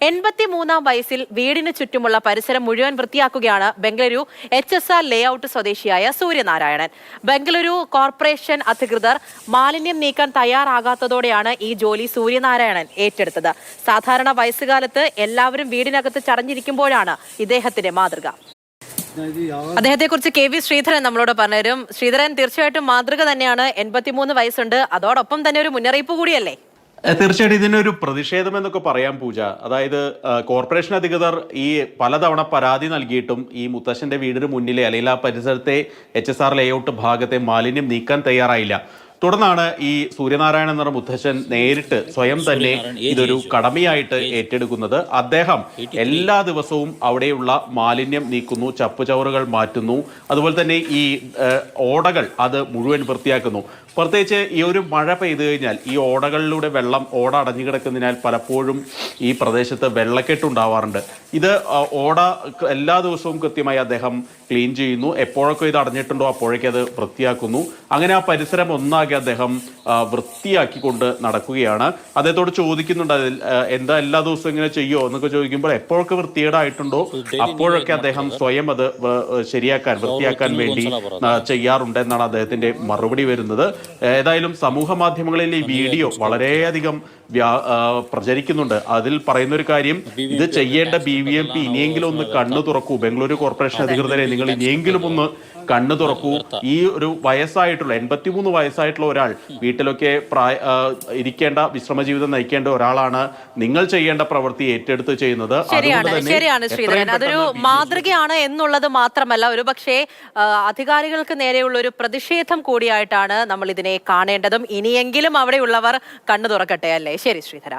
83-ാം വയസ്സിൽ വീടിന് ചുറ്റുമുള്ള പരിസരം മുഴുവൻ വൃത്തിയാക്കുകയാണ് ബംഗളൂരു HSR ലേഔട്ട് സ്വദേശിയായ സൂര്യനാരായണൻ. ബംഗളൂരു കോർപ്പറേഷൻ അധികൃതർ മാലിന്യം നീക്കാൻ തയ്യാറാകാത്തതോടെയാണ് ഈ ജോലി സൂര്യനാരായണൻ ഏറ്റെടുത്തത്. സാധാരണ വയസ്സുകാലത്ത് എല്ലാവരും വീടിനകത്ത് ചടഞ്ഞിരിക്കുമ്പോഴാണ് ഇദ്ദേഹത്തിന്റെ മാതൃക. അദ്ദേഹത്തെക്കുറിച്ച് KV ശ്രീധരൻ നമ്മളോട് പറഞ്ഞുതരും. ശ്രീധരൻ, തീർച്ചയായിട്ടും മാതൃക തന്നെയാണ്. 83 വയസ്സുണ്ട്, അതോടൊപ്പം തന്നെ ഒരു മുന്നറിയിപ്പ് കൂടിയല്ലേ? തീർച്ചയായിട്ടും ഇതിനൊരു പ്രതിഷേധം എന്നൊക്കെ പറയാം പൂജ. അതായത് കോർപ്പറേഷൻ അധികൃതർ ഈ പലതവണ പരാതി നൽകിയിട്ടും ഈ മുത്തശ്ശന്റെ വീടിന് മുന്നിലെ അല്ലെങ്കിൽ ആ പരിസരത്തെ HSR ലേഔട്ട് ഭാഗത്തെ മാലിന്യം നീക്കാൻ തയ്യാറായില്ല. തുടർന്നാണ് ഈ സൂര്യനാരായണൻ എന്ന മുത്തശ്ശൻ നേരിട്ട് സ്വയം തന്നെ ഇതൊരു കടമയായിട്ട് ഏറ്റെടുക്കുന്നത്. അദ്ദേഹം എല്ലാ ദിവസവും അവിടെയുള്ള മാലിന്യം നീക്കുന്നു, ചപ്പുചവറുകൾ മാറ്റുന്നു, അതുപോലെ തന്നെ ഈ ഓടകൾ അത് മുഴുവൻ വൃത്തിയാക്കുന്നു. പ്രത്യേകിച്ച് ഈ ഒരു മഴ പെയ്തു കഴിഞ്ഞാൽ ഈ ഓടകളിലൂടെ ഓട അടഞ്ഞു കിടക്കുന്നതിനാൽ പലപ്പോഴും ഈ പ്രദേശത്ത് വെള്ളക്കെട്ടുണ്ടാവാറുണ്ട്. ഇത് ഓട എല്ലാ ദിവസവും കൃത്യമായി അദ്ദേഹം ക്ലീൻ ചെയ്യുന്നു. എപ്പോഴൊക്കെ ഇത് അടഞ്ഞിട്ടുണ്ടോ അപ്പോഴേക്കും അത് വൃത്തിയാക്കുന്നു. അങ്ങനെ ആ പരിസരം ഒന്നാകെ അദ്ദേഹം വൃത്തിയാക്കിക്കൊണ്ട് നടക്കുകയാണ്. അദ്ദേഹത്തോട് ചോദിക്കുന്നുണ്ട്, അതിൽ എന്താ എല്ലാ ദിവസവും ഇങ്ങനെ ചെയ്യോ എന്നൊക്കെ ചോദിക്കുമ്പോൾ എപ്പോഴൊക്കെ വൃത്തികേടായിട്ടുണ്ടോ അപ്പോഴൊക്കെ അദ്ദേഹം സ്വയം അത് വൃത്തിയാക്കാൻ വേണ്ടി ചെയ്യാറുണ്ട് എന്നാണ് അദ്ദേഹത്തിന്റെ മറുപടി വരുന്നത്. ഏതായാലും സമൂഹ മാധ്യമങ്ങളിൽ ഈ വീഡിയോ വളരെയധികം പ്രചരിക്കുന്നുണ്ട്. അതിൽ പറയുന്ന ഒരു കാര്യം, ഇത് ചെയ്യേണ്ട BBMP ഇനിയെങ്കിലും ഒന്ന് കണ്ണു തുറക്കൂ, ബംഗളൂരു കോർപ്പറേഷൻ അധികൃതരെ നിങ്ങൾ ഇനിയെങ്കിലും ഒന്ന് കണ്ണു തുറക്കൂ. ഈ ഒരു 83 വയസ്സായിട്ടുള്ള ഒരാൾ വീട്ടിലൊക്കെ ഇരിക്കേണ്ട വിശ്രമ ജീവിതം നയിക്കേണ്ട ഒരാളാണ്. നിങ്ങൾ ചെയ്യേണ്ട പ്രവൃത്തി ഏറ്റെടുത്ത് ചെയ്യുന്നത്. ശരിയാണ് ശ്രീധരൻ, അതൊരു മാതൃകയാണ് എന്നുള്ളത് മാത്രമല്ല, ഒരു പക്ഷേ അധികാരികൾക്ക് നേരെയുള്ള ഒരു പ്രതിഷേധം കൂടിയായിട്ടാണ് നമ്മൾ ഇതിനെ കാണേണ്ടതും. ഇനിയെങ്കിലും അവിടെയുള്ളവർ കണ്ണു തുറക്കട്ടെ, അല്ലേ? ശരി ശ്രീധര.